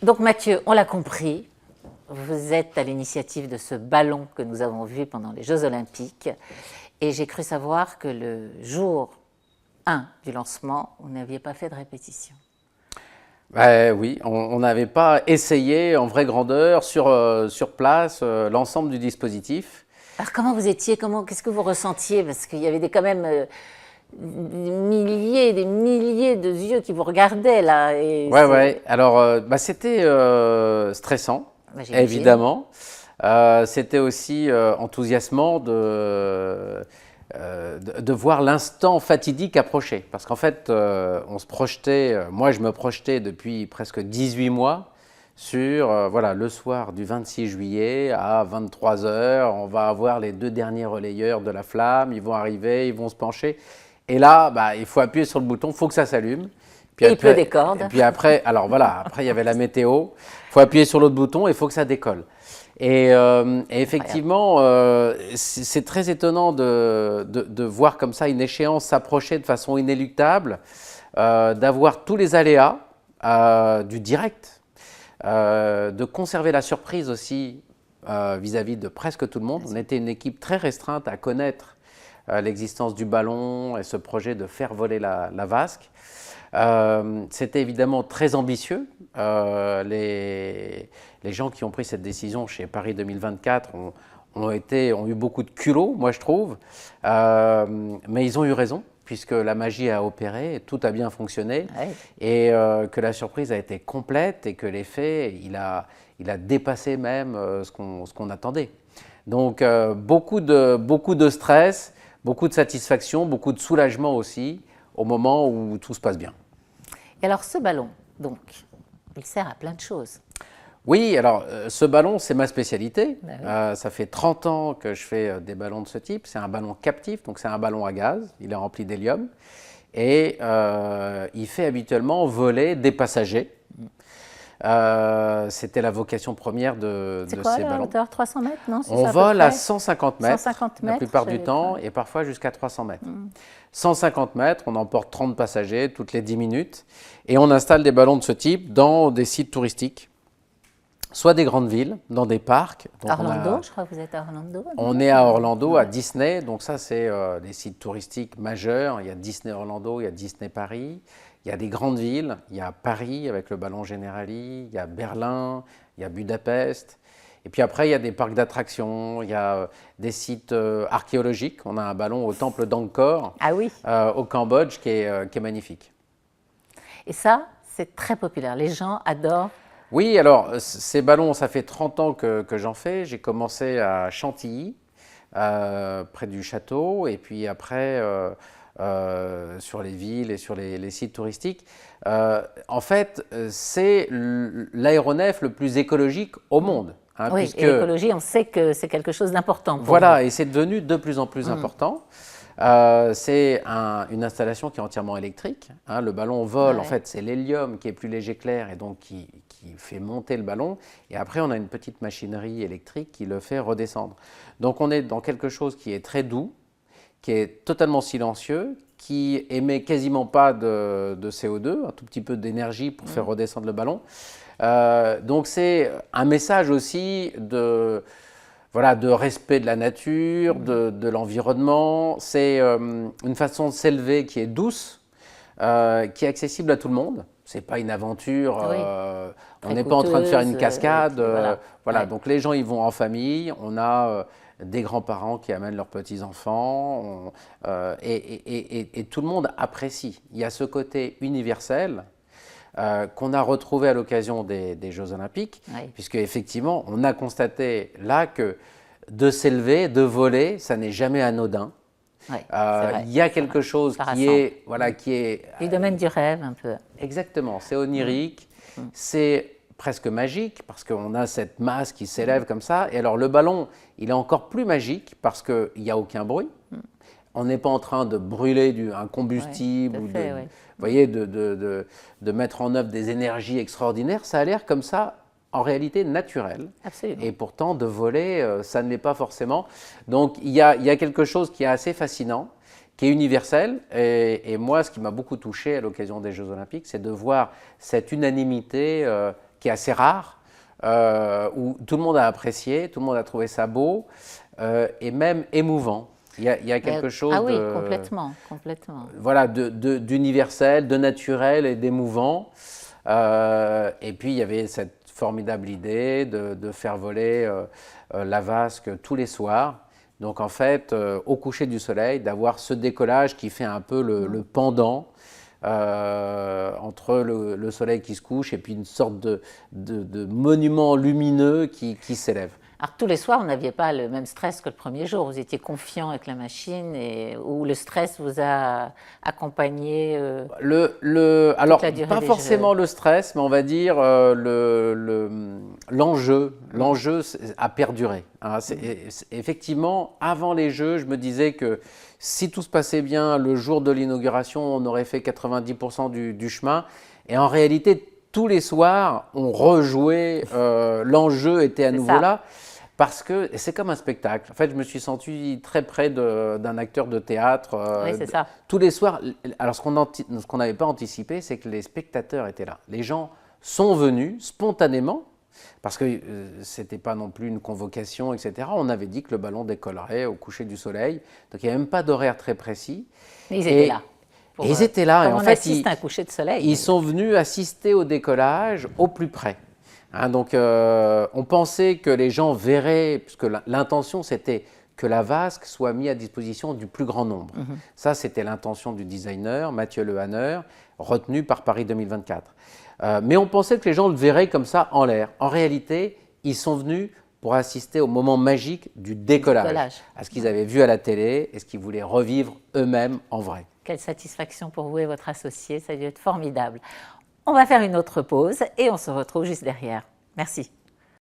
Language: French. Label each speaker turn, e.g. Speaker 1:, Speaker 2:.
Speaker 1: Donc Mathieu, on l'a compris, vous êtes à l'initiative de ce ballon que nous avons vu pendant les Jeux Olympiques. Et j'ai cru savoir que le jour 1 du lancement, vous n'aviez pas fait de répétition.
Speaker 2: Oui, on n'avait pas essayé en vraie grandeur sur place l'ensemble du dispositif.
Speaker 1: Alors comment vous étiez, qu'est-ce que vous ressentiez? Parce qu'il y avait quand même des milliers de yeux qui vous regardaient là.
Speaker 2: Ouais. Alors, c'était stressant,
Speaker 1: Bah, j'imagine.
Speaker 2: évidemment. C'était aussi enthousiasmant de voir l'instant fatidique approcher. Parce qu'en fait, on se projetait, moi je me projetais depuis presque 18 mois sur, voilà, le soir du 26 juillet à 23 heures, on va avoir les 2 derniers relayeurs de la flamme, ils vont arriver, ils vont se pencher. Et là, il faut appuyer sur le bouton, il faut que ça s'allume.
Speaker 1: Et il pleut des cordes.
Speaker 2: Et puis après, alors voilà, après il y avait la météo, il faut appuyer sur l'autre bouton et il faut que ça décolle. Et effectivement, c'est très étonnant de voir comme ça une échéance s'approcher de façon inéluctable, d'avoir tous les aléas du direct, de conserver la surprise aussi vis-à-vis de presque tout le monde. On était une équipe très restreinte à connaître l'existence du ballon et ce projet de faire voler la vasque. C'était évidemment très ambitieux. Les gens qui ont pris cette décision chez Paris 2024 ont eu beaucoup de culot, moi je trouve. Mais ils ont eu raison, puisque la magie a opéré, tout a bien fonctionné,
Speaker 1: Ouais.
Speaker 2: et que la surprise a été complète et que l'effet, il a dépassé même ce qu'on attendait. Donc beaucoup de stress, beaucoup de satisfaction, beaucoup de soulagement aussi, au moment où tout se passe bien.
Speaker 1: Et alors ce ballon, donc, il sert à plein de choses.
Speaker 2: Oui, alors ce ballon, c'est ma spécialité.
Speaker 1: Ben oui.
Speaker 2: Ça fait 30 ans que je fais des ballons de ce type. C'est un ballon captif, donc c'est un ballon à gaz. Il est rempli d'hélium. Et il fait habituellement voler des passagers. C'était la vocation première de
Speaker 1: C'est quoi
Speaker 2: ces
Speaker 1: la
Speaker 2: ballons.
Speaker 1: hauteur? 300 mètres, non? C'est
Speaker 2: On
Speaker 1: ça à peu
Speaker 2: vole à
Speaker 1: près
Speaker 2: 150 mètres
Speaker 1: 150
Speaker 2: la
Speaker 1: mètres,
Speaker 2: plupart du
Speaker 1: j'avais
Speaker 2: temps
Speaker 1: pas.
Speaker 2: et parfois jusqu'à 300 mètres. 150 mètres, on emporte 30 passagers toutes les 10 minutes et on installe des ballons de ce type dans des sites touristiques, soit des grandes villes, dans des parcs. Donc
Speaker 1: Orlando, je crois que vous êtes à Orlando.
Speaker 2: on
Speaker 1: Non?
Speaker 2: est à Orlando, à
Speaker 1: Ouais.
Speaker 2: Disney, donc ça c'est des sites touristiques majeurs. Il y a Disney Orlando, il y a Disney Paris, il y a des grandes villes, il y a Paris avec le ballon Generali, il y a Berlin, il y a Budapest. Et puis après, il y a des parcs d'attractions, il y a des sites archéologiques. On a un ballon au temple d'Angkor,
Speaker 1: Ah oui.
Speaker 2: au Cambodge, qui est magnifique.
Speaker 1: Et ça, c'est très populaire. Les gens adorent.
Speaker 2: Oui, alors ces ballons, ça fait 30 ans que j'en fais. J'ai commencé à Chantilly, près du château, et puis après sur les villes et sur les sites touristiques. En fait, c'est l'aéronef le plus écologique au monde. Hein,
Speaker 1: Oui,
Speaker 2: puisque
Speaker 1: et l'écologie, on sait que c'est quelque chose d'important pour vous.
Speaker 2: voilà, et c'est devenu de plus en plus important. C'est une installation qui est entièrement électrique. Hein, le ballon vole,
Speaker 1: Ouais.
Speaker 2: en fait, c'est l'hélium qui est plus léger que l'air et donc qui fait monter le ballon. Et après, on a une petite machinerie électrique qui le fait redescendre. Donc, on est dans quelque chose qui est très doux, qui est totalement silencieux, qui émet quasiment pas de CO2, un tout petit peu d'énergie pour faire redescendre le ballon. Donc, c'est un message aussi voilà, de respect de la nature, de l'environnement. C'est une façon de s'élever qui est douce, qui est accessible à tout le monde. C'est pas une aventure.
Speaker 1: Oui.
Speaker 2: On
Speaker 1: Très
Speaker 2: n'est pas en train de faire
Speaker 1: coûteuse,
Speaker 2: une cascade.
Speaker 1: et puis voilà.
Speaker 2: Voilà.
Speaker 1: Ouais.
Speaker 2: Donc les gens, ils vont en famille. On a des grands-parents qui amènent leurs petits-enfants. Et tout le monde apprécie. Il y a ce côté universel qu'on a retrouvé à l'occasion des Jeux Olympiques,
Speaker 1: Oui.
Speaker 2: puisque effectivement, on a constaté là que de s'élever, de voler, ça n'est jamais anodin.
Speaker 1: Ouais, c'est vrai.
Speaker 2: Il y a quelque chose
Speaker 1: ça
Speaker 2: qui
Speaker 1: rassemble.
Speaker 2: est, voilà, qui est
Speaker 1: Du domaine du rêve, un peu.
Speaker 2: exactement, c'est onirique, c'est presque magique parce qu'on a cette masse qui s'élève comme ça. Et alors le ballon, il est encore plus magique parce qu'il n'y a aucun bruit. On n'est pas en train de brûler un combustible
Speaker 1: tout à
Speaker 2: ou
Speaker 1: fait,
Speaker 2: de,
Speaker 1: oui.
Speaker 2: voyez, de mettre en œuvre des énergies extraordinaires. Ça a l'air comme ça, en réalité, naturel.
Speaker 1: Absolument.
Speaker 2: Et pourtant, de voler, ça ne l'est pas forcément. Donc, il y a quelque chose qui est assez fascinant, qui est universel. Et moi, ce qui m'a beaucoup touché à l'occasion des Jeux Olympiques, c'est de voir cette unanimité qui est assez rare, où tout le monde a apprécié, tout le monde a trouvé ça beau et même émouvant. Il y a quelque chose
Speaker 1: ah oui,
Speaker 2: de,
Speaker 1: complètement, complètement.
Speaker 2: voilà, d'universel, de naturel et d'émouvant. Et puis il y avait cette formidable idée de faire voler la vasque tous les soirs. Donc en fait, au coucher du soleil, d'avoir ce décollage qui fait un peu le pendant entre le soleil qui se couche et puis une sorte de monument lumineux qui s'élève.
Speaker 1: Alors tous les soirs, vous n'aviez pas le même stress que le premier jour. Vous étiez confiant avec la machine ou le stress vous a accompagné
Speaker 2: Alors,
Speaker 1: la durée
Speaker 2: pas
Speaker 1: des
Speaker 2: forcément
Speaker 1: Jeux.
Speaker 2: le stress, mais on va dire l'enjeu. L'enjeu a perduré. Hein. Effectivement, avant les Jeux, je me disais que si tout se passait bien, le jour de l'inauguration, on aurait fait 90% du chemin. Et en réalité, tous les soirs, on rejouait, l'enjeu était à nouveau là. Parce que c'est comme un spectacle. En fait, je me suis senti très près d'un acteur de théâtre.
Speaker 1: Oui, c'est ça.
Speaker 2: Tous les soirs. Alors, ce qu'on n'avait pas anticipé, c'est que les spectateurs étaient là. Les gens sont venus spontanément, parce que ce n'était pas non plus une convocation, etc. On avait dit que le ballon décollerait au coucher du soleil. Donc, il n'y avait même pas d'horaire très précis.
Speaker 1: Mais ils étaient là.
Speaker 2: Et ils étaient là.
Speaker 1: Comme
Speaker 2: et en
Speaker 1: on
Speaker 2: fait,
Speaker 1: assiste à un coucher de soleil.
Speaker 2: Ils sont venus assister au décollage au plus près. Hein, donc, on pensait que les gens verraient, puisque l'intention c'était que la vasque soit mise à disposition du plus grand nombre. Ça, c'était l'intention du designer, Mathieu Lehanner, retenu par Paris 2024. Mais on pensait que les gens le verraient comme ça en l'air. En réalité, ils sont venus pour assister au moment magique du décollage. À ce qu'ils avaient vu à la télé et ce qu'ils voulaient revivre eux-mêmes en vrai.
Speaker 1: Quelle satisfaction pour vous et votre associé, ça a dû être formidable. On va faire une autre pause et on se retrouve juste derrière. Merci.